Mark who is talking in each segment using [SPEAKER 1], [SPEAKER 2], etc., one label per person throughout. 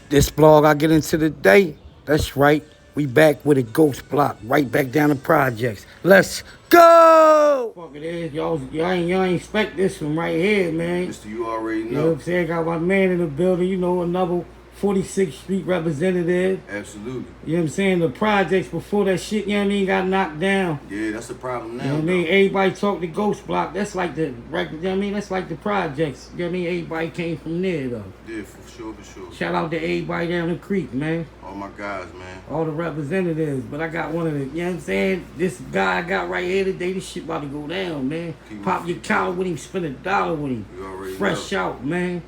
[SPEAKER 1] This blog I get into today, that's right. We back with a ghost block, right back down the projects. Let's go! Fuck it is, y'all ain't expect this from right here, man.
[SPEAKER 2] Mister, you already
[SPEAKER 1] You know what
[SPEAKER 2] know.
[SPEAKER 1] I'm saying? Got my man in the building, another 46th Street representative.
[SPEAKER 2] Absolutely.
[SPEAKER 1] You know what I'm saying? The projects before that shit, got knocked down.
[SPEAKER 2] Yeah, that's the problem now.
[SPEAKER 1] You know what I mean? Everybody talk the ghost block. That's like the record, that's like the projects. You know what I mean? Everybody came from there though.
[SPEAKER 2] Yeah, for sure.
[SPEAKER 1] Shout out to everybody down the creek, man.
[SPEAKER 2] All my guys, man.
[SPEAKER 1] All the representatives. But I got one of the, you know what I'm saying? This guy I got right here today, this shit about to go down, man. Pop your collar with him, spend $1 with him.
[SPEAKER 2] You already
[SPEAKER 1] Fresh
[SPEAKER 2] know.
[SPEAKER 1] out, man.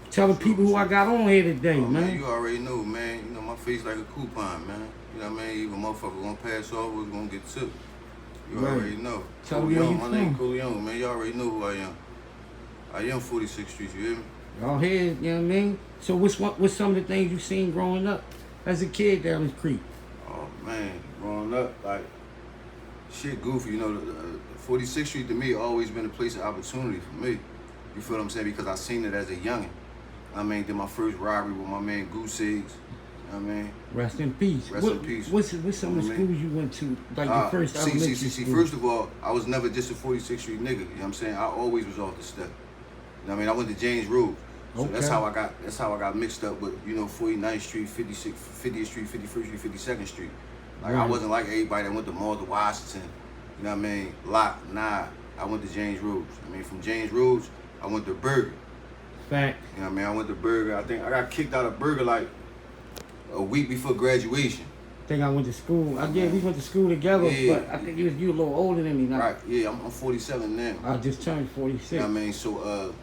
[SPEAKER 1] Tell the people who I got on here today, man.
[SPEAKER 2] You already know, man. You know, my face like a coupon, man. You know what I mean? Even motherfucker gonna pass off, we're gonna get tipped. You already know.
[SPEAKER 1] Tell me where you
[SPEAKER 2] my name Corleone, man. You already know who I am. I am 46th Street, you hear me?
[SPEAKER 1] Y'all here, you know what I mean? So what's some of the things you seen growing up as a kid down the creek?
[SPEAKER 2] Oh, man. Growing up, like, shit goofy. You know, 46th Street to me always been a place of opportunity for me. You feel what I'm saying? Because I seen it as a youngin'. I mean, did my first robbery with my man Goose Eggs. You know what I mean?
[SPEAKER 1] Rest in peace.
[SPEAKER 2] Rest in peace.
[SPEAKER 1] What's some of the schools you went to? Like the first elementary school?
[SPEAKER 2] First of all, I was never just a 46th Street nigga. You know what I'm saying? I always was off the step. You know what I mean? I went to James Road. So
[SPEAKER 1] Okay.
[SPEAKER 2] that's how I got mixed up with, 49th Street, 50th Street, 51st Street, 52nd Street. Like, I wasn't like everybody that went to Martha Washington. You know what I mean? Nah. I went to James Roads. I mean, from James Roads, I went to Burger.
[SPEAKER 1] Fact.
[SPEAKER 2] You know what I mean? I went to Burger. I think I got kicked out of Burger like a week before graduation.
[SPEAKER 1] I think I went to school. We went to school together,
[SPEAKER 2] Yeah.
[SPEAKER 1] but I think you a little older than me now.
[SPEAKER 2] Right, yeah, I'm 47 now.
[SPEAKER 1] I just turned 46.
[SPEAKER 2] You know what I mean? So,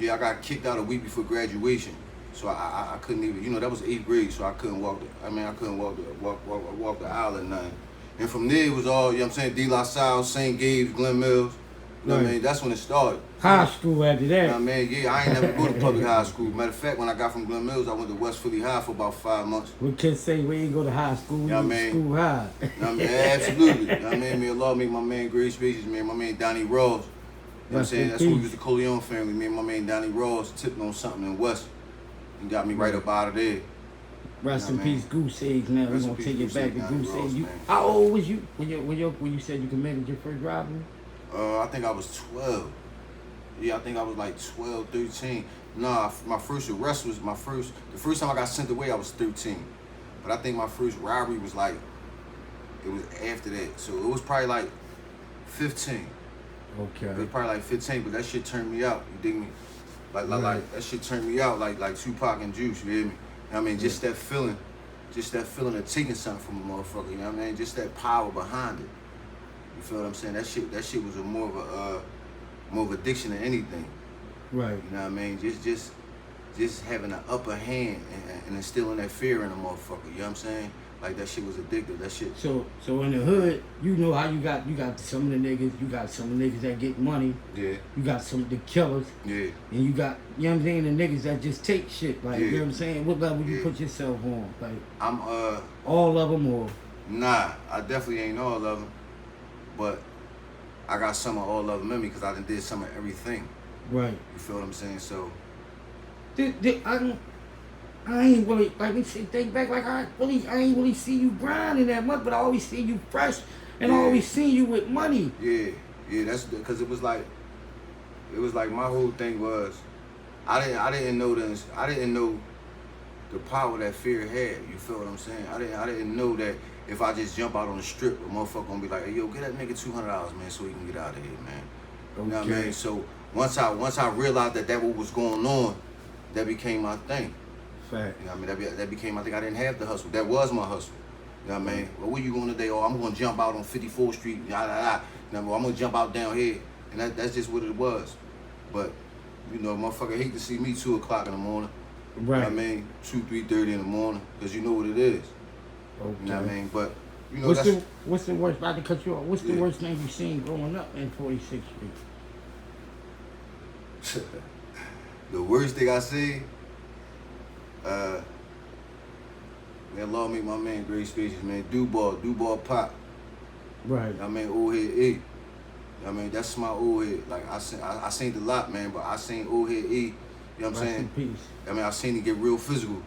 [SPEAKER 2] I got kicked out a week before graduation. So I couldn't even, that was 8th grade, so I couldn't walk the aisle or nothing. And from there, it was all, you know what I'm saying, De La Salle, St. Gabe's, Glen Mills. You know what I mean? That's when it started.
[SPEAKER 1] High school after that.
[SPEAKER 2] You know what I mean? Yeah, I ain't never go to public high school. Matter of fact, when I got from Glen Mills, I went to West Philly High for about 5 months.
[SPEAKER 1] We can say we ain't go to high school, we went to school high.
[SPEAKER 2] You know what I mean? Absolutely. You know what I mean? May Allah make my man great spaces, man. My man Donnie Ross. You know what I'm saying? That's who we was the Corleone family. Me and my man Donnie Ross tipped on something in West. And got me right up out of there.
[SPEAKER 1] Rest in peace, Goose Eggs. Now we're gonna take it back to Goose Eggs. How old was you when you said you committed your first robbery?
[SPEAKER 2] I think I was 12. Yeah, I think I was like 12, 13. Nah, my first arrest was the first time I got sent away, I was 13. But I think my first robbery was like, it was after that. So it was probably like 15.
[SPEAKER 1] Okay.
[SPEAKER 2] It was probably like 15, but that shit turned me out. You dig me? Like that shit turned me out like Tupac and Juice, you hear me? You know what I mean? Just that feeling of taking something from a motherfucker, you know what I mean? Just that power behind it. You feel what I'm saying? That shit was more of addiction than anything.
[SPEAKER 1] Right.
[SPEAKER 2] You know what I mean? Just having an upper hand and instilling that fear in a motherfucker. You know what I'm saying? Like that shit was addictive. That shit.
[SPEAKER 1] So in the hood, you know how you got some of the niggas, you got some of the niggas that get money.
[SPEAKER 2] Yeah.
[SPEAKER 1] You got some of the killers.
[SPEAKER 2] Yeah.
[SPEAKER 1] And you got, you know what I'm saying, the niggas that just take shit. Like,
[SPEAKER 2] yeah.
[SPEAKER 1] You know what I'm saying? What level you put yourself on? Like,
[SPEAKER 2] I'm
[SPEAKER 1] all of them or?
[SPEAKER 2] Nah, I definitely ain't all of them. But I got some of all of them in me because I done did some of everything.
[SPEAKER 1] Right.
[SPEAKER 2] You feel what I'm saying? So.
[SPEAKER 1] I ain't really, like we say, think back, like I ain't really see you grinding that much, but I always see you fresh and I always see you with money.
[SPEAKER 2] Yeah, that's because it was like my whole thing was, I didn't know the power that fear had. You feel what I'm saying? I didn't know that if I just jump out on the strip, a motherfucker gonna be like, hey, yo, get that nigga $200, man, so he can get out of here, man. Okay. You know what I mean? So once I realized that what was going on, that became my thing.
[SPEAKER 1] Fact.
[SPEAKER 2] You know what I mean? That became, I think I didn't have the hustle. That was my hustle. You know what I mean? Well, where you going today? Oh, I'm gonna jump out on 54th Street. You know, I'm gonna jump out down here, and that's just what it was. But motherfucker hate to see me 2 o'clock in the morning.
[SPEAKER 1] Right.
[SPEAKER 2] You know what I mean? 2-3:30 in the morning, because you know what it is.
[SPEAKER 1] Okay.
[SPEAKER 2] You know what I mean? But
[SPEAKER 1] what's the worst? Not to cut you off. What's the worst thing you seen growing up in 46th Street?
[SPEAKER 2] The worst thing I see. Man, Lord make my man great speeches, man. Duval Pop.
[SPEAKER 1] Right.
[SPEAKER 2] I mean, old head E. I mean, that's my old head. Like I seen a lot, man, but I seen old head E. You know what I'm saying?
[SPEAKER 1] Rest in peace.
[SPEAKER 2] I mean, I seen it get real physical.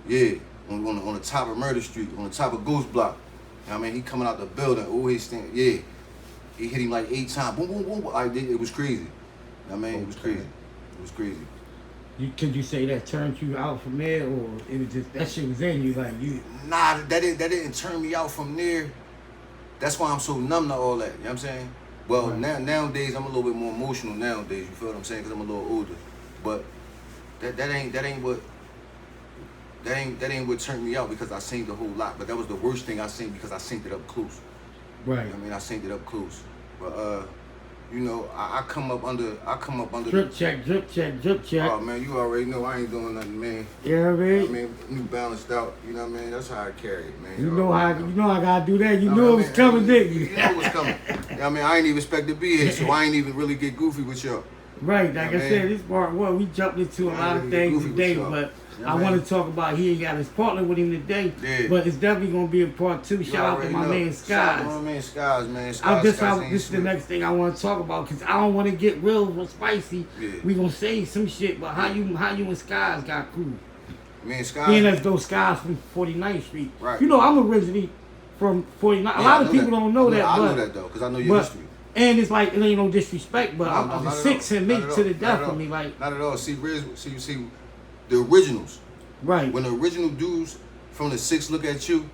[SPEAKER 2] Yeah, on the top of Murder Street, on the top of Ghost Block. You know what I mean? He coming out the building, always stand, yeah. He hit him like 8 times, boom, boom, boom. Like, it was crazy. You know what I mean? It was crazy. It was crazy.
[SPEAKER 1] Could you say that turned you out from there, or it was just that shit was in you, like you?
[SPEAKER 2] Nah, that didn't turn me out from there. That's why I'm so numb to all that. You know what I'm saying? Well,
[SPEAKER 1] Right.
[SPEAKER 2] nowadays I'm a little bit more emotional nowadays. You feel what I'm saying? Because I'm a little older. But that ain't what turned me out, because I seen the whole lot. But that was the worst thing I seen, because I seen it up close.
[SPEAKER 1] Right.
[SPEAKER 2] You know what I mean? I seen it up close. But you know, I come up under
[SPEAKER 1] Drip check, drip check, drip check.
[SPEAKER 2] Oh man, you already know I ain't doing nothing, man.
[SPEAKER 1] You know what I mean?
[SPEAKER 2] I mean, New Balanced out, you know what I mean? That's how I carry it, man.
[SPEAKER 1] You know I gotta do that. You
[SPEAKER 2] know
[SPEAKER 1] knew
[SPEAKER 2] what
[SPEAKER 1] it
[SPEAKER 2] I
[SPEAKER 1] was
[SPEAKER 2] mean?
[SPEAKER 1] coming, didn't you?
[SPEAKER 2] You know it was coming. You know what I mean? I ain't even expect to be here, so I ain't even really get goofy with y'all.
[SPEAKER 1] Right, like
[SPEAKER 2] Yeah,
[SPEAKER 1] I said, this part one, we jumped into a lot of things today, but I want to talk about he ain't got his partner with him today.
[SPEAKER 2] Yeah.
[SPEAKER 1] But it's definitely gonna be in part 2. Shout out to my man
[SPEAKER 2] Shout out to
[SPEAKER 1] Skies.
[SPEAKER 2] my man Skies, man.
[SPEAKER 1] This is the next thing I want to talk about, because I don't want to get real spicy.
[SPEAKER 2] Yeah.
[SPEAKER 1] We gonna say some shit, but how you and Skies got cool?
[SPEAKER 2] Man, Skies.
[SPEAKER 1] Being as though Skies from 49th Street.
[SPEAKER 2] Right.
[SPEAKER 1] You know, I'm originally from 49th. A lot of people don't know that.
[SPEAKER 2] I
[SPEAKER 1] but,
[SPEAKER 2] know that though, because I know your history.
[SPEAKER 1] And it's like, it ain't no disrespect, but
[SPEAKER 2] No,
[SPEAKER 1] the 6 and me to the death of me. Like,
[SPEAKER 2] not at all. See, the originals.
[SPEAKER 1] right.
[SPEAKER 2] When the original dudes from the 6 look at you,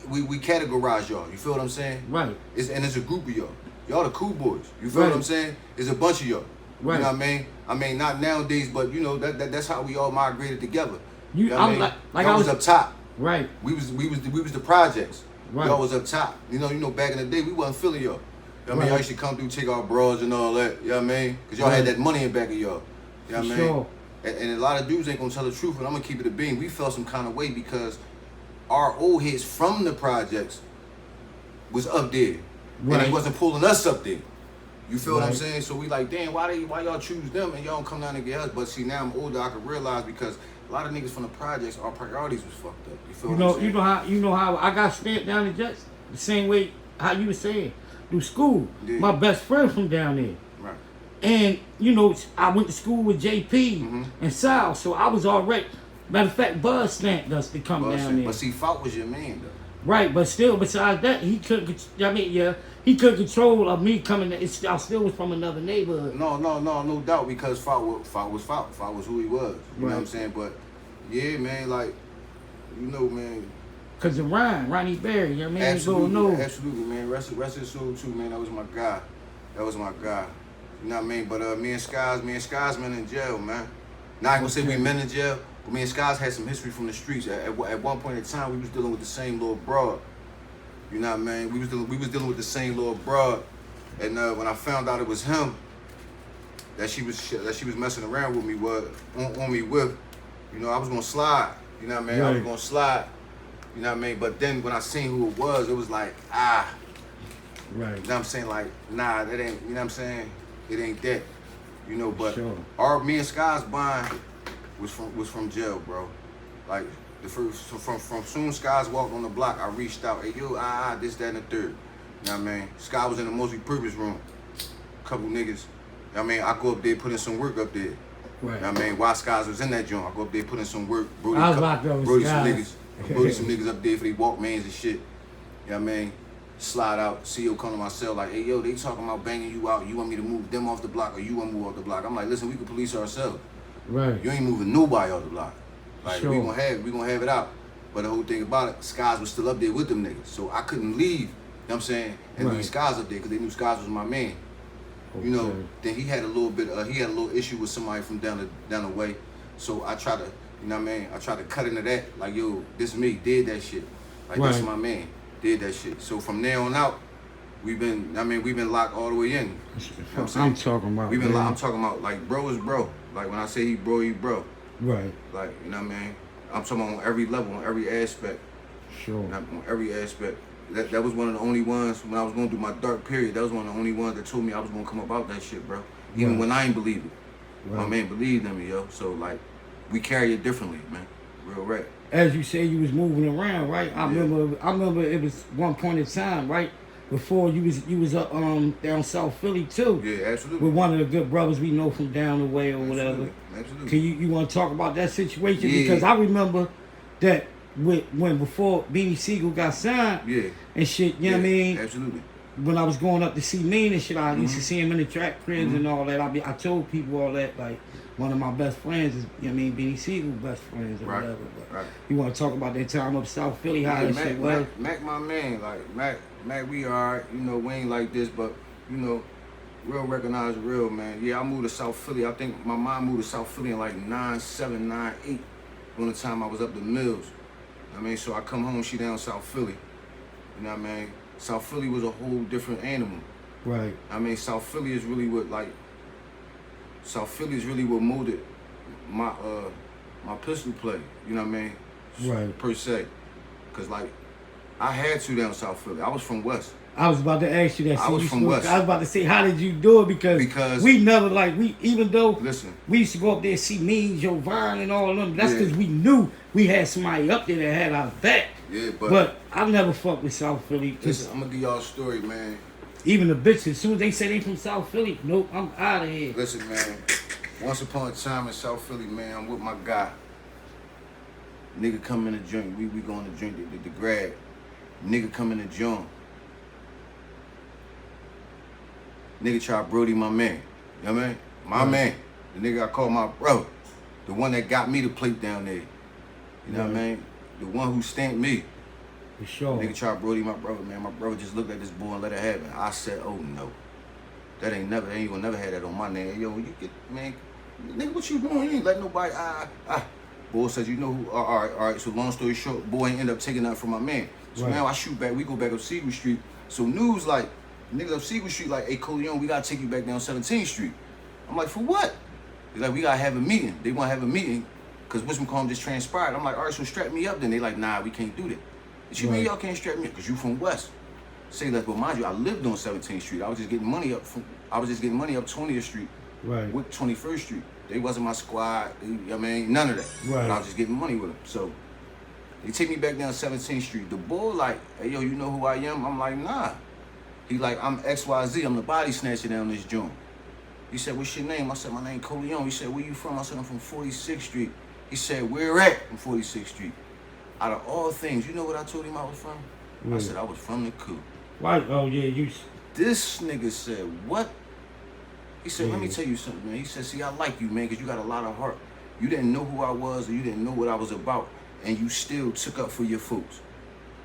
[SPEAKER 2] we categorize y'all. You feel what I'm saying?
[SPEAKER 1] Right.
[SPEAKER 2] It's a group of y'all. Y'all the cool boys. You feel what I'm saying? It's a bunch of y'all.
[SPEAKER 1] Right.
[SPEAKER 2] You know what I mean? I mean, not nowadays, but you know that's how we all migrated together.
[SPEAKER 1] You
[SPEAKER 2] know what I mean?
[SPEAKER 1] like
[SPEAKER 2] y'all
[SPEAKER 1] I
[SPEAKER 2] was up top.
[SPEAKER 1] Right.
[SPEAKER 2] We was the projects.
[SPEAKER 1] Right.
[SPEAKER 2] Y'all was up top. You know, back in the day, we wasn't feeling y'all. You know what I mean? Y'all used to come through, take our bras and all that. You know what I mean? Because y'all had that money in back of y'all. You know what I mean?
[SPEAKER 1] Sure.
[SPEAKER 2] And a lot of dudes ain't gonna tell the truth, and I'm gonna keep it a bean. We felt some kind of way because our old heads from the projects was up there.
[SPEAKER 1] Right.
[SPEAKER 2] And they wasn't pulling us up there. You feel what I'm
[SPEAKER 1] Right.
[SPEAKER 2] saying? So we like, damn, why y'all choose them and y'all don't come down and get us? But see, now I'm older, I can realize, because a lot of niggas from the projects, our priorities was fucked up. You feel what I'm saying?
[SPEAKER 1] You know how I got stamped down the Jets the same way how you were saying through school.
[SPEAKER 2] Yeah.
[SPEAKER 1] My best friend from down there,
[SPEAKER 2] Right.
[SPEAKER 1] and you know I went to school with JP and Sal, so I was already. Matter of fact, Buzz stamped us to come down there.
[SPEAKER 2] But see, Fault was your man though.
[SPEAKER 1] Right, but still, besides that, he couldn't. I mean, yeah, he couldn't control of me coming. I still was from another neighborhood.
[SPEAKER 2] No doubt, because Fault was Fault. Fault was who he was. You know what I'm saying? But yeah, man, like, you know, man.
[SPEAKER 1] Cause of Ronnie Berry, you know what I mean?
[SPEAKER 2] Absolutely, man. Rest his soul too, man. That was my guy. You know what I mean? But me and Skies men in jail, man. Now I ain't gonna say we men in jail, but me and Skies had some history from the streets. At one point in time, we was dealing with the same little broad. You know what I mean? We was dealing with the same little broad. And when I found out it was him that she was messing around with me, on me with, you know, I was gonna slide. You know what I mean?
[SPEAKER 1] Right.
[SPEAKER 2] I was gonna slide. You know what I mean? But then when I seen who it was like,
[SPEAKER 1] Right.
[SPEAKER 2] you know what I'm saying? Like, nah, that ain't, you know what I'm saying? It ain't that. You know, but
[SPEAKER 1] Sure.
[SPEAKER 2] me and Sky's bond was from jail, bro. Like, from soon Skies walked on the block, I reached out, hey, yo, this, that, and the third. You know what I mean? Sky was in the multi-purpose room. Couple niggas. You know what I mean? I go up there, put in some work up there.
[SPEAKER 1] Right.
[SPEAKER 2] You know what I mean? While Skies was in that joint, I go up there, put in some work. Brody
[SPEAKER 1] I was locked up with
[SPEAKER 2] some
[SPEAKER 1] Skies.
[SPEAKER 2] niggas. Brody some niggas up there for they Walkmans and shit. You know what I mean? Slide out, CEO come to my cell like, hey, yo, they talking about banging you out. You want me to move them off the block or you want to move off the block? I'm like, listen, we can police ourselves.
[SPEAKER 1] Right.
[SPEAKER 2] You ain't moving nobody off the block. Like,
[SPEAKER 1] Sure.
[SPEAKER 2] we gonna have it out. But the whole thing about it, Skies was still up there with them niggas. So I couldn't leave, you know what I'm saying, and leave Skies up there because they knew Skies was my man.
[SPEAKER 1] Okay.
[SPEAKER 2] You know, then he had a little issue with somebody from down the way. So I tried to, you know what I mean? I tried to cut into that, like, yo, this me, did that shit. Like, this is my man, did that shit. So from there on out, we've been locked all the way in. You know what I'm saying?
[SPEAKER 1] I'm talking about.
[SPEAKER 2] I'm talking about, like, bro is bro. Like, when I say he bro.
[SPEAKER 1] Right.
[SPEAKER 2] Like, you know what I mean? I'm talking about on every level, on every aspect.
[SPEAKER 1] Sure.
[SPEAKER 2] On every aspect. That was one of the only ones, when I was going through my dark period, that was one of the only ones that told me I was going to come about that shit, bro. Even when I ain't believe it. My man believed in me, yo. So, like, we carry it differently, man. Real rap.
[SPEAKER 1] As you say, you was moving around, right? I remember it was one point in time, right? before you was down South Philly too.
[SPEAKER 2] Yeah, absolutely.
[SPEAKER 1] With one of the good brothers we know from down the way or whatever.
[SPEAKER 2] Absolutely.
[SPEAKER 1] Can you want to talk about that situation?
[SPEAKER 2] Yeah.
[SPEAKER 1] Because I remember that when before Beanie Siegel got signed and shit, you know what I mean?
[SPEAKER 2] Absolutely.
[SPEAKER 1] When I was going up to see Mean and shit, I used to see him in the track cribs and all that. I told people all that, like, one of my best friends is, you know what I mean, Beanie Siegel's best friends or whatever. But you want to talk about that time up South Philly, how that shit was?
[SPEAKER 2] Mac, my man, like, Mac, we alright, you know, we ain't like this, but, you know, real recognize real, man. Yeah, I moved to South Philly. I think my mom moved to South Philly in like 97, 98, during the time I was up the Mills. I mean, so I come home, she down South Philly. You know what I mean? South Philly was a whole different animal.
[SPEAKER 1] Right.
[SPEAKER 2] I mean, South Philly is really what, like, South Philly is really what molded my my pistol play. You know what I mean?
[SPEAKER 1] Right.
[SPEAKER 2] Per se. Cause like, I had to down South Philly. I was from West.
[SPEAKER 1] I was about to ask you that.
[SPEAKER 2] I was from West.
[SPEAKER 1] I was about to say, how did you do it? Because we never even though we used to go up there and see me, Joe Vine and all of them. That's because we knew we had somebody up there that had our back.
[SPEAKER 2] Yeah,
[SPEAKER 1] but I never fucked with South Philly.
[SPEAKER 2] Listen, I'm gonna give y'all a story, man.
[SPEAKER 1] Even the bitches, as soon as they say they from South Philly, nope, I'm out of here.
[SPEAKER 2] Listen, man. Once upon a time in South Philly, man, I'm with my guy. Nigga come in the joint. We going to drink the grad. Nigga come in the joint. Nigga try Brody, my man. You know what I mean? My man. The nigga I call my brother. The one that got me the plate down there. You know what I mean? The one who stamped me.
[SPEAKER 1] For sure.
[SPEAKER 2] Nigga try Brody, my brother, man. My brother just looked at this boy and let it happen. I said, oh no. That ain't gonna never have that on my name. Yo, you get, man, nigga, what you doing? You ain't let nobody, Boy says, you know who, all right. So long story short, boy ain't end up taking nothing from my man. So now I shoot back, we go back up Siegel Street. So news like, niggas up Siegel Street like, hey, Corleone, we gotta take you back down 17th Street. I'm like, for what? He's like, we gotta have a meeting. They wanna have a meeting, cause whatchamacallit just transpired. I'm like, all right, so strap me up then. They like, nah, we can't do that. What you mean y'all can't strap me up? Cause you from West. Say that, but mind you, I lived on 17th Street. I was just getting money up 20th Street with 21st Street. They wasn't my squad, I mean, none of that. But I was just getting money with them. So they take me back down 17th Street. The boy like, hey, yo, you know who I am? I'm like, nah. He like, I'm XYZ, I'm the body snatcher down this joint. He said, what's your name? I said, my name Corleone. He said, where you from? I said, I'm from 46th Street. He said, where at? From 46th Street. Out of all things, you know what I told him I was from? I said, I was from the coup.
[SPEAKER 1] Right, oh yeah, you...
[SPEAKER 2] This nigga said, what? He said, let me tell you something, man. He said, see, I like you, man, because you got a lot of heart. You didn't know who I was, or you didn't know what I was about, and you still took up for your folks.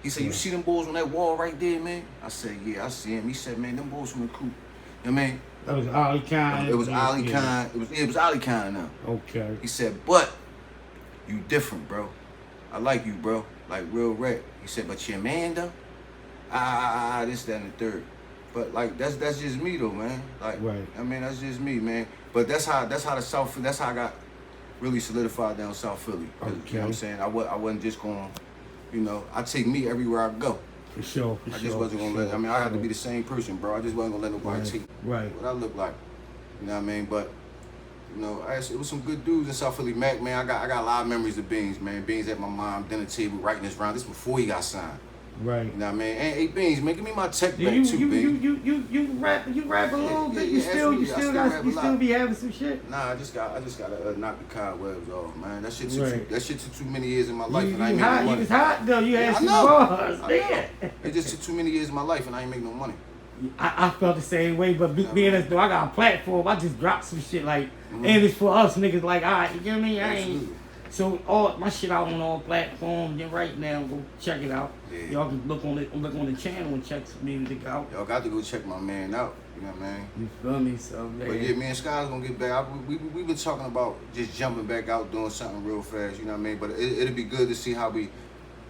[SPEAKER 2] He said, you see them boys on that wall right there, man? I said, yeah, I see him. He said, man, them boys from the coup. You know what I mean?
[SPEAKER 1] That was Ali Khan.
[SPEAKER 2] It was Ali Khan. It was Ali Khan now.
[SPEAKER 1] Okay.
[SPEAKER 2] He said, but you different, bro. I like you, bro. Like real rap. He said, but your man though? This, that, and the third. But like that's just me though, man. Like I mean, that's just me, man. But that's how the South, that's how I got really solidified down South Philly. Okay. You know what I'm saying? I wasn't just going, you know, I take me everywhere I go.
[SPEAKER 1] For sure.
[SPEAKER 2] I just wasn't gonna let, I mean, I had to be the same person, bro. I just wasn't gonna let nobody take what I look like. You know what I mean? But you know, it was some good dudes in South Philly. Mac, man, I got a lot of memories of Beans, man. Beans at my mom dinner table writing this round. This before he got signed.
[SPEAKER 1] Right.
[SPEAKER 2] You know what I mean? And hey, Beans, man, give me my tech back too, Beans.
[SPEAKER 1] You rap a little bit. You still be having some shit.
[SPEAKER 2] Nah, I just gotta knock the cobwebs off, man. That shit took too many years in my life, and I ain't making no money.
[SPEAKER 1] You was hot though. You had some bars.
[SPEAKER 2] It just took too many years in my life, and I ain't making no money.
[SPEAKER 1] I felt the same way, but being as though I got a platform, I just dropped some shit like, and it's for us niggas like, all right, you get me? I ain't. So all my shit out on all platforms. And right now, go check it out. Yeah. Y'all can look on the channel and check some music out.
[SPEAKER 2] Y'all got to go check my man out. You know what I mean?
[SPEAKER 1] You feel me? So
[SPEAKER 2] But yeah, me and Sky's gonna get back. We been talking about just jumping back out, doing something real fast. You know what I mean? But it'll be good to see how we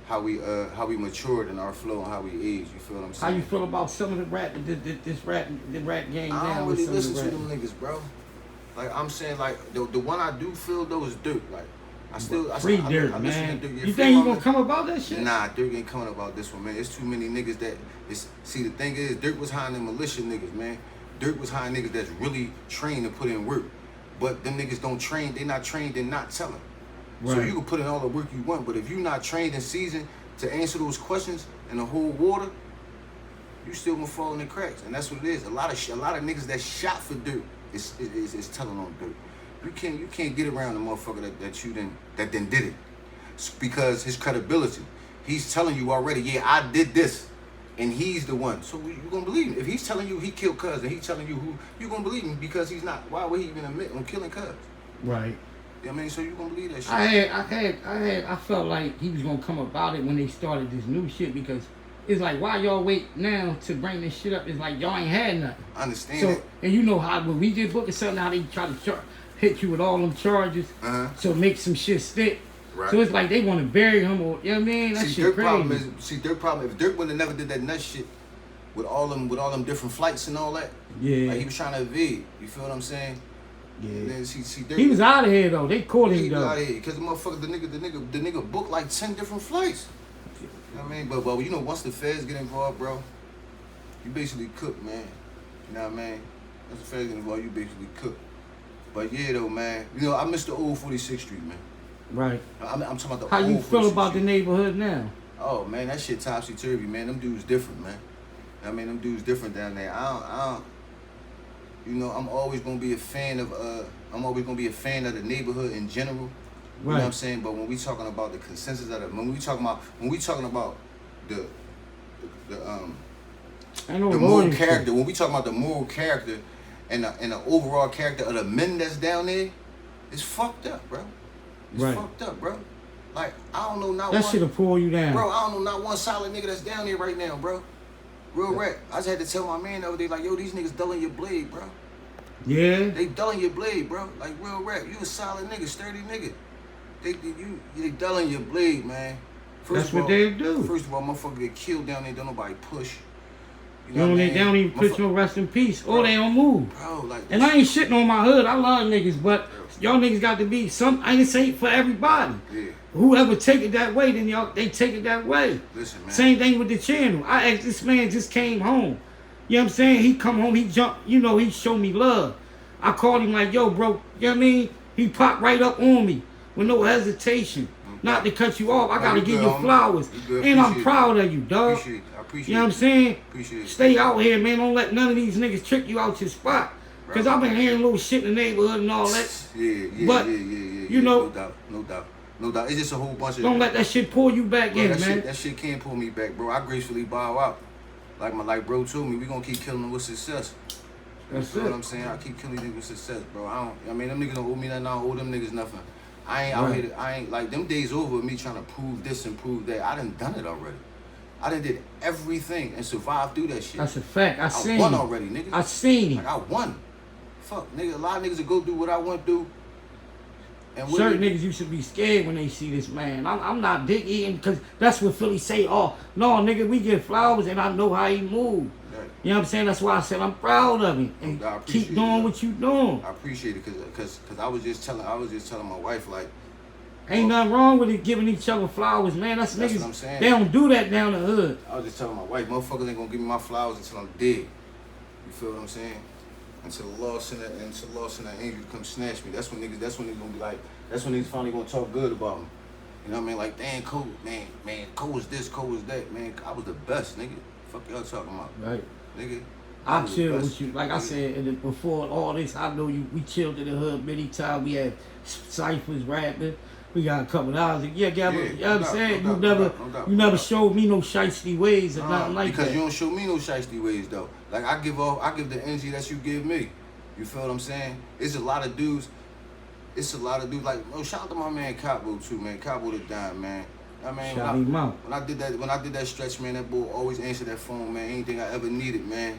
[SPEAKER 2] matured in our flow and how we aged. You feel what I'm saying?
[SPEAKER 1] How you feel about some of the rap, the rap game now?
[SPEAKER 2] I don't really listen to them niggas, bro. Like I'm saying, like the one I do feel though is Dirk. Like I
[SPEAKER 1] Dirk, man. You think he gonna come about that shit?
[SPEAKER 2] Nah, Dirk ain't coming about this one, man. It's too many niggas that see the thing is Dirk was hiring them militia niggas, man. Dirk was hiring niggas that's really trained to put in work. But them niggas don't train, they not trained in not telling. So you can put in all the work you want, but if you're not trained and seasoned to answer those questions and to hold water, you still gonna fall in the cracks, and that's what it is. A lot of niggas that shot for dirt is telling on dirt. You can't get around the motherfucker that then did it, it's because his credibility. He's telling you already, yeah, I did this, and he's the one. So you gonna believe him? If he's telling you he killed Cuz, and he's telling you who, you gonna believe him because he's not. Why would he even admit on killing Cuz?
[SPEAKER 1] Right.
[SPEAKER 2] You know what I mean? So you gonna believe that shit?
[SPEAKER 1] I felt like he was gonna come about it when they started this new shit, because it's like, why y'all wait now to bring this shit up? It's like y'all ain't had nothing.
[SPEAKER 2] I understand
[SPEAKER 1] so,
[SPEAKER 2] it.
[SPEAKER 1] And you know how when we did Book or something, how they try to hit you with all them charges, so make some shit stick.
[SPEAKER 2] Right.
[SPEAKER 1] So it's like they want to bury him, or you know what I mean? That shit crazy.
[SPEAKER 2] Their problem. If Dirk would have never did that nut shit with all them different flights and all that,
[SPEAKER 1] yeah,
[SPEAKER 2] like he was trying to evade. You feel what I'm saying?
[SPEAKER 1] Yeah.
[SPEAKER 2] And then see Dirk,
[SPEAKER 1] he was out of here though. They caught him
[SPEAKER 2] he
[SPEAKER 1] though.
[SPEAKER 2] was out of here because the motherfucker, the nigga booked like 10 different flights. You know what I mean? But you know, once the feds get involved, bro, you basically cook, man. You know what I mean? Once the feds get involved, you basically cook. But yeah, though, man. You know, I miss the old 46th Street, man.
[SPEAKER 1] Right.
[SPEAKER 2] I'm talking about the
[SPEAKER 1] How
[SPEAKER 2] old
[SPEAKER 1] you feel
[SPEAKER 2] 46th
[SPEAKER 1] about
[SPEAKER 2] Street.
[SPEAKER 1] the neighborhood now?
[SPEAKER 2] Oh man, that shit topsy turvy, man. Them dudes different, man. I mean, them dudes different down there. I don't. You know, I'm always gonna be a fan of the neighborhood in general.
[SPEAKER 1] Right.
[SPEAKER 2] You know what I'm saying? But when we talking about the consensus of when we talking about the moral character, when we talking about the moral character and the overall character of the men that's down there, it's fucked up, bro. It's fucked up, bro. Like, I don't know not
[SPEAKER 1] that
[SPEAKER 2] one.
[SPEAKER 1] shit'll pull you down.
[SPEAKER 2] Bro, I don't know not one solid nigga that's down there right now, bro. Real rap. I just had to tell my man the other day, like, yo, these niggas dulling your blade, bro.
[SPEAKER 1] Yeah.
[SPEAKER 2] They dulling your blade, bro. Like, real rap. You a solid nigga, sturdy nigga. They dulling your blade, man.
[SPEAKER 1] That's what they do.
[SPEAKER 2] First of all, motherfucker get killed down there, don't nobody push.
[SPEAKER 1] You know, they don't even push no rest in peace. Or they don't move.
[SPEAKER 2] Bro, like,
[SPEAKER 1] and I ain't shitting on my hood. I love niggas, but y'all niggas got to be some. I ain't say for everybody.
[SPEAKER 2] Yeah.
[SPEAKER 1] Whoever take it that way, then y'all they take it that way.
[SPEAKER 2] Listen, man.
[SPEAKER 1] Same thing with the channel. I asked this man just came home. You know what I'm saying? He come home, he jumped. You know, he showed me love. I called him like, yo, bro. You know what I mean? He popped right up on me with no hesitation. Not to cut you off. I gotta give you flowers. And I'm proud of you, dog.
[SPEAKER 2] I appreciate
[SPEAKER 1] you know what I'm saying?
[SPEAKER 2] Appreciate it.
[SPEAKER 1] Stay out here, man. Don't let none of these niggas trick you out your spot. Because I've been hearing little shit in the neighborhood and all that.
[SPEAKER 2] Yeah.
[SPEAKER 1] But, you know.
[SPEAKER 2] No doubt. It's just a whole bunch of.
[SPEAKER 1] Don't let that shit pull you back in, man.
[SPEAKER 2] That shit can't pull me back, bro. I gracefully bow out. Like bro told me, we gonna keep killing them with success.
[SPEAKER 1] That's
[SPEAKER 2] what I'm saying? I keep killing niggas with success, bro. I mean, them niggas don't owe me nothing. I don't owe them niggas nothing. I ain't out here. I ain't like them days over with me trying to prove this and prove that. I done it already. I done did everything and survived through that shit.
[SPEAKER 1] That's a fact. I
[SPEAKER 2] won already, nigga.
[SPEAKER 1] I seen it.
[SPEAKER 2] Like I won. Fuck, nigga. A lot of niggas will go through what I went through. And
[SPEAKER 1] certain niggas you should be scared when they see this man. I'm not dick eating because that's what Philly say. Oh no, nigga, we get flowers and I know how he move.
[SPEAKER 2] Right.
[SPEAKER 1] You know what I'm saying? That's why I said I'm proud of him and keep doing what you doing.
[SPEAKER 2] I appreciate it because I was just telling my wife like.
[SPEAKER 1] Ain't nothing wrong with it giving each other flowers, man. That's niggas.
[SPEAKER 2] What I'm saying.
[SPEAKER 1] They don't do that down the hood.
[SPEAKER 2] I was just telling my wife, motherfuckers ain't gonna give me my flowers until I'm dead. You feel what I'm saying? Until the law send that angel to come snatch me. That's when niggas gonna be like. That's when niggas finally gonna talk good about me. You know what I mean? Like, damn, Cole, man, Cole was this, Cole was that, man. I was the best, nigga. Fuck y'all talking about,
[SPEAKER 1] right?
[SPEAKER 2] Nigga.
[SPEAKER 1] I chill with you. Like I said, before all this, I know you. We chilled in the hood many times. We had ciphers rapping. We got a couple of hours. Yeah, you understand? You never showed me no shiesty ways or nothing like that.
[SPEAKER 2] Because you don't show me no shiesty ways though. Like I give the energy that you give me. You feel what I'm saying? It's a lot of dudes like, oh, shout out to my man Cabo too, man. Cabo the dime, man. I mean, when I did that stretch, man, that boy always answered that phone, man. Anything I ever needed, man.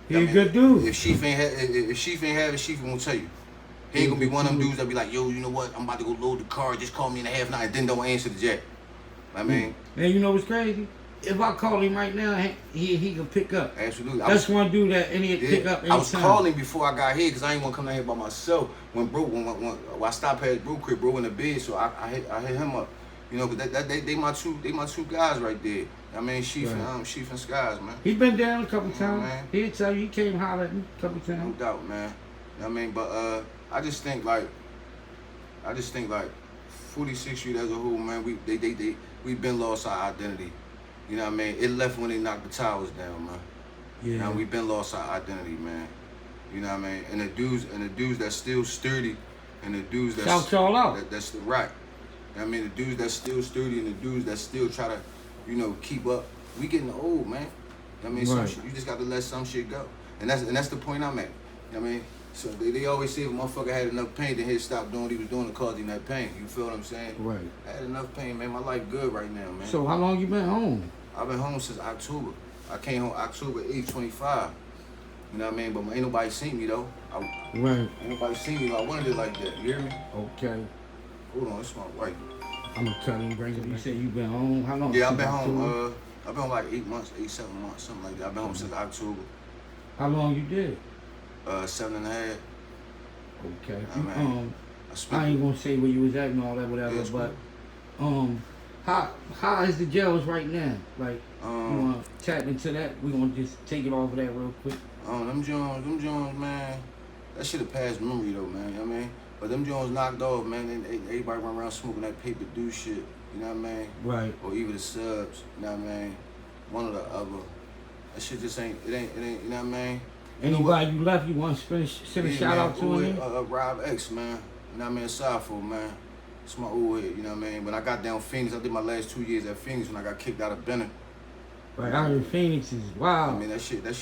[SPEAKER 1] He a good dude.
[SPEAKER 2] If Sheaf ain't have it, Sheaf won't tell you. He ain't gonna be one of them dudes that be like, yo, you know what? I'm about to go load the car. Just call me in a half night and then don't answer the jack. I mean.
[SPEAKER 1] And you know what's crazy? If I call him right now, he can pick up.
[SPEAKER 2] Absolutely.
[SPEAKER 1] That's one dude that pick up anytime.
[SPEAKER 2] I was calling before I got here because I ain't want to come down here by myself. When I stopped at bro crib, bro in the bed, so I hit him up. You know, cause they my two guys right there. I mean, Sheaf and Skies, man.
[SPEAKER 1] He been down a couple times. Man. He'll tell you he came holler at me a couple times.
[SPEAKER 2] No doubt, man. You know what I mean, but I just think like 46th Street as a whole, man. We been lost our identity. You know what I mean? It left when they knocked the towers down, man.
[SPEAKER 1] Yeah.
[SPEAKER 2] Now we been lost our identity, man. You know what I mean? And the dudes that's still sturdy, and the dudes that's
[SPEAKER 1] shout y'all out.
[SPEAKER 2] That's right. I mean, the dudes that's still sturdy and the dudes that still try to, keep up. We getting old, man. I mean, some
[SPEAKER 1] Right.
[SPEAKER 2] shit, you just got to let some shit go, and that's the point I'm at. I mean, so they always say if a motherfucker had enough pain, then he'd stop doing what he was doing to cause him that pain. You feel what I'm saying?
[SPEAKER 1] Right.
[SPEAKER 2] I had enough pain, man. My life good right now, man.
[SPEAKER 1] So how long you been home?
[SPEAKER 2] I've been home since October. I came home October 8th, 25. You know what I mean? But ain't nobody seen me though.
[SPEAKER 1] Right.
[SPEAKER 2] Ain't nobody seen me. I wanted it like that. You hear me?
[SPEAKER 1] Okay.
[SPEAKER 2] Hold on, it's my wife.
[SPEAKER 1] I'm gonna cut him, bring it. You said you been home. How long?
[SPEAKER 2] Yeah, I've been
[SPEAKER 1] Since October?
[SPEAKER 2] home. I've been home like 8 months, 7 months, something like that. I've been home since October.
[SPEAKER 1] How long you did?
[SPEAKER 2] 7.5.
[SPEAKER 1] Okay.
[SPEAKER 2] I mean,
[SPEAKER 1] I ain't gonna say where you was at and all that, whatever.
[SPEAKER 2] Yeah,
[SPEAKER 1] but how is the jails right now? Like, you wanna tap into that? We gonna just take it off of that real quick.
[SPEAKER 2] Them Jones, man. That shit a past memory though, man. You know what I mean? But them Jones knocked off, man. And everybody run around smoking that paper do shit. You know what I mean?
[SPEAKER 1] Right.
[SPEAKER 2] Or even the subs. You know what I mean? One or the other. That shit just ain't. It ain't. You know what I mean?
[SPEAKER 1] Anybody you left, you want to send a shout out to him?
[SPEAKER 2] Rob X, man. You know what I mean? Safo, man. It's my old head, you know what I mean? When I got down Phoenix, I did my last 2 years at Phoenix when I got kicked out of Benner.
[SPEAKER 1] Right, out in Phoenix is wild.
[SPEAKER 2] I mean, that shit the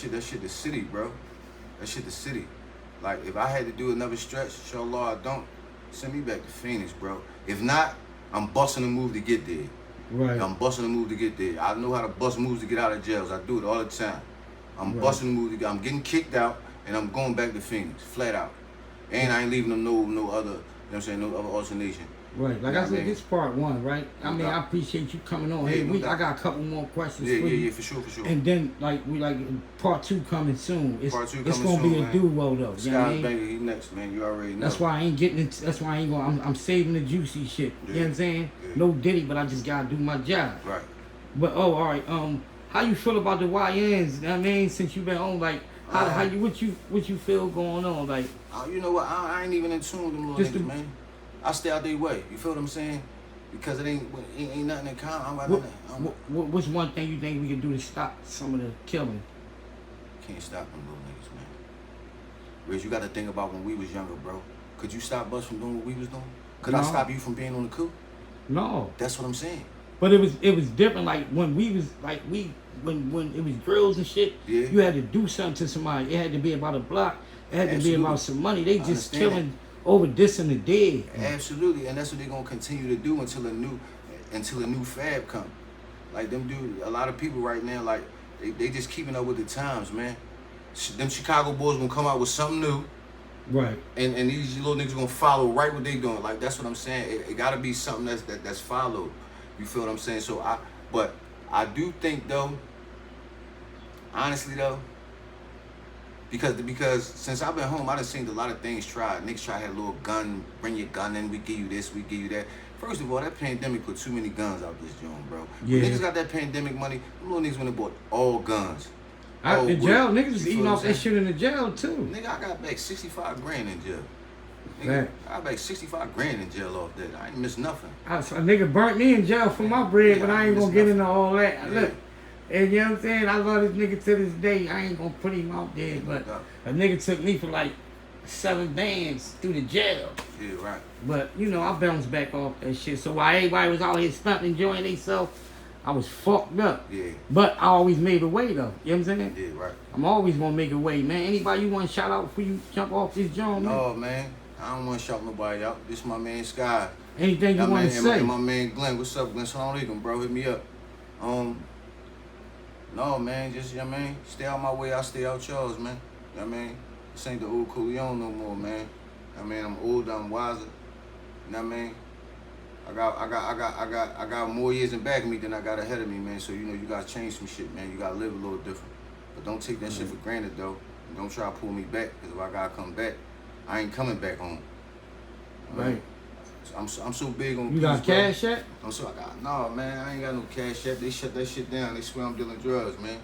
[SPEAKER 2] city, bro. That shit the city. Like, if I had to do another stretch, inshallah I don't, send me back to Phoenix, bro. If not, I'm busting a move to get there.
[SPEAKER 1] Right.
[SPEAKER 2] I'm busting a move to get there. I know how to bust moves to get out of jails. I do it all the time. I'm
[SPEAKER 1] Right.
[SPEAKER 2] busting a move to get, I'm getting kicked out, and I'm going back to Phoenix, flat out. And I ain't leaving them no other, you know what I'm saying, no other alternation.
[SPEAKER 1] Right, like I said, this part one, right? I mean, I appreciate you coming on. Hey, I got a couple more questions for you.
[SPEAKER 2] Yeah, for sure.
[SPEAKER 1] And then, part two coming soon. It's gonna
[SPEAKER 2] soon,
[SPEAKER 1] be a
[SPEAKER 2] man.
[SPEAKER 1] duo though.
[SPEAKER 2] Sky's
[SPEAKER 1] You know what I mean?
[SPEAKER 2] Banger, he next, man. You already know.
[SPEAKER 1] That's why I ain't getting it. That's why I ain't going. I'm saving the juicy shit. You know what I'm saying?
[SPEAKER 2] Yeah.
[SPEAKER 1] No Diddy, but I just gotta do my job.
[SPEAKER 2] Right.
[SPEAKER 1] But all right. How you feel about the YNs? You know what I mean, since you been on, like, what you feel going on, like?
[SPEAKER 2] You know what? I ain't even in tune with them little
[SPEAKER 1] Just
[SPEAKER 2] niggas, man. I stay out their way. You feel what I'm saying? Because it ain't nothing in common.
[SPEAKER 1] What's one thing you think we can do to stop some of the killing?
[SPEAKER 2] Can't stop them little niggas, man. Riz, you got to think about when we was younger, bro. Could you stop us from doing what we was doing? Could I stop you from being on the coup?
[SPEAKER 1] No.
[SPEAKER 2] That's what I'm saying.
[SPEAKER 1] But it was different. Like when we was like when it was drills and shit.
[SPEAKER 2] Yeah.
[SPEAKER 1] You had to do something to somebody. It had to be about a block. It had to be about some money. They just killing over this and the dead.
[SPEAKER 2] Absolutely, and that's what they're gonna continue to do until a new fab come. Like them dude, a lot of people right now, like they just keeping up with the times, man. Them Chicago boys gonna come out with something new.
[SPEAKER 1] Right.
[SPEAKER 2] And these little niggas gonna follow right what they doing. Like that's what I'm saying. It gotta be something that's followed. You feel what I'm saying? So I do think though, honestly though, because since I've been home, I done seen a lot of things tried. Niggas try to have a little gun, bring your gun in, we give you this, we give you that. First of all, that pandemic put too many guns out this joint, bro.
[SPEAKER 1] Yeah.
[SPEAKER 2] When niggas got that pandemic money, them little niggas went and bought all guns.
[SPEAKER 1] In jail, niggas was eating off that shit in the jail too.
[SPEAKER 2] Nigga, I got back 65 grand in jail. Nigga,
[SPEAKER 1] Right.
[SPEAKER 2] I got back 65 grand in jail off that. I ain't missed nothing.
[SPEAKER 1] A nigga burnt me in jail for my bread, but I ain't gonna get into all that.
[SPEAKER 2] Yeah.
[SPEAKER 1] Look, and you know what I'm saying? I love this nigga to this day. I ain't gonna put him out there, but a nigga took me for like 7 bands through the jail.
[SPEAKER 2] Yeah, right.
[SPEAKER 1] But, you know, I bounced back off that shit. So while everybody was out here stunting, enjoying themselves, I was fucked up.
[SPEAKER 2] Yeah.
[SPEAKER 1] But I always made a way, though. You know what I'm saying?
[SPEAKER 2] Yeah, right.
[SPEAKER 1] I'm always gonna make a way, man. Anybody you want to shout out before you jump off this joint, man?
[SPEAKER 2] No, man. I don't want to shout nobody out. This my man Sky.
[SPEAKER 1] Anything you want to say?
[SPEAKER 2] And my man Glenn. What's up, Glenn? Salam alaikum, bro. Hit me up. No, man. Just, you know what I mean? Stay out my way. I stay out yours, man. You know what I mean? This ain't the old Corleone no more, man. I mean, I'm older, I'm wiser. You know what I mean? I got more years in back of me than I got ahead of me, man. So, you know, you gotta change some shit, man. You gotta live a little different. But don't take that shit for granted, though. And don't try to pull me back, because if I gotta come back, I ain't coming back home.
[SPEAKER 1] Right.
[SPEAKER 2] I'm so big on
[SPEAKER 1] You got
[SPEAKER 2] peace, bro.
[SPEAKER 1] cash yet?
[SPEAKER 2] No, man, I ain't got no cash yet. They shut that shit down. They swear I'm dealing drugs, man.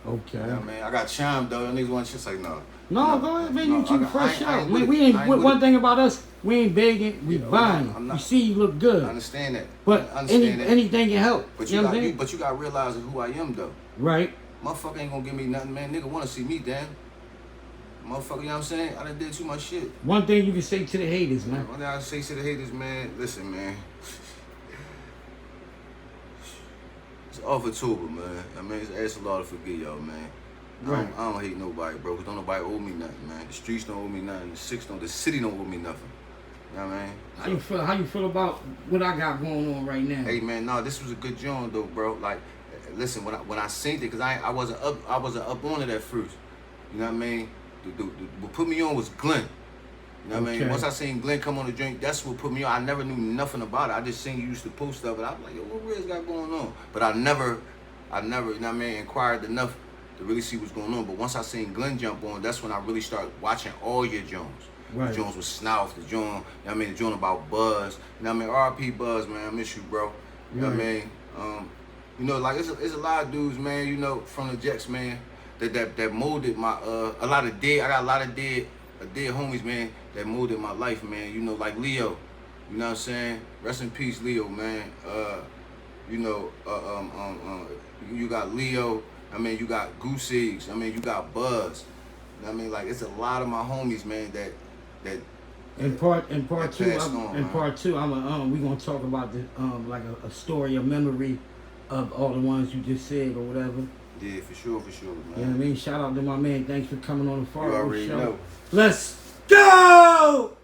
[SPEAKER 1] Okay.
[SPEAKER 2] You know what I mean? I got charm though. Niggas want shit like no.
[SPEAKER 1] No, go ahead, man. You keep it fresh
[SPEAKER 2] I
[SPEAKER 1] out.
[SPEAKER 2] ain't
[SPEAKER 1] Man,
[SPEAKER 2] with
[SPEAKER 1] we
[SPEAKER 2] it.
[SPEAKER 1] ain't.
[SPEAKER 2] I ain't with
[SPEAKER 1] One
[SPEAKER 2] it.
[SPEAKER 1] thing about us, we ain't begging. We
[SPEAKER 2] Yeah,
[SPEAKER 1] buying.
[SPEAKER 2] I'm not.
[SPEAKER 1] You see, you look good.
[SPEAKER 2] I understand that.
[SPEAKER 1] But
[SPEAKER 2] I understand that.
[SPEAKER 1] anything can help.
[SPEAKER 2] But
[SPEAKER 1] you know what I'm saying?
[SPEAKER 2] but you got to realize who I am though.
[SPEAKER 1] Right.
[SPEAKER 2] Motherfucker ain't gonna give me nothing, man. Nigga wanna see me, damn. Motherfucker, you know what I'm saying? I done did too much shit.
[SPEAKER 1] One thing you can say to the haters, man.
[SPEAKER 2] One thing I say to the haters, man, listen, man. It's off October, man. I mean, it's a lot to forget y'all, man.
[SPEAKER 1] Right.
[SPEAKER 2] I don't hate nobody, bro, because don't nobody owe me nothing, man. The streets don't owe me nothing. The city don't owe me nothing. You know what I mean?
[SPEAKER 1] How you feel about what I got going on right now?
[SPEAKER 2] Hey, man, no, this was a good joint, though, bro. Like, listen, when I seen it, because I wasn't up on it at first. You know what I mean? What put me on was Glenn. You know what I mean? Once I seen Glenn come on the drink, that's what put me on. I never knew nothing about it. I just seen you used to post stuff, and I was like, yo, what Riz got going on? But I never, you know what I mean, inquired enough to really see what's going on. But once I seen Glenn jump on, that's when I really started watching all your Jones.
[SPEAKER 1] Right.
[SPEAKER 2] The Jones with Snouth, the Jones, you know what I mean, the Jones about Buzz. You know what I mean? RP Buzz, man, I miss you, bro. You know what I mean? You know, like it's a lot of dudes, man, you know, from the Jets, man, that molded my I got a lot of dead homies, man, that molded my life, man. You know, like Leo. You know what I'm saying? Rest in peace, Leo, man. You know, you got Leo. I mean, you got Goose Eggs. I mean, you got Buzz. You know what I mean? Like, it's a lot of my homies, man, that
[SPEAKER 1] In part two, we gonna talk about the like a story, a memory of all the ones you just said or whatever.
[SPEAKER 2] Yeah, for sure, man.
[SPEAKER 1] You know what I mean? Shout out to my man. Thanks for coming on the
[SPEAKER 2] You
[SPEAKER 1] Fargo
[SPEAKER 2] already
[SPEAKER 1] show.
[SPEAKER 2] know.
[SPEAKER 1] Let's go!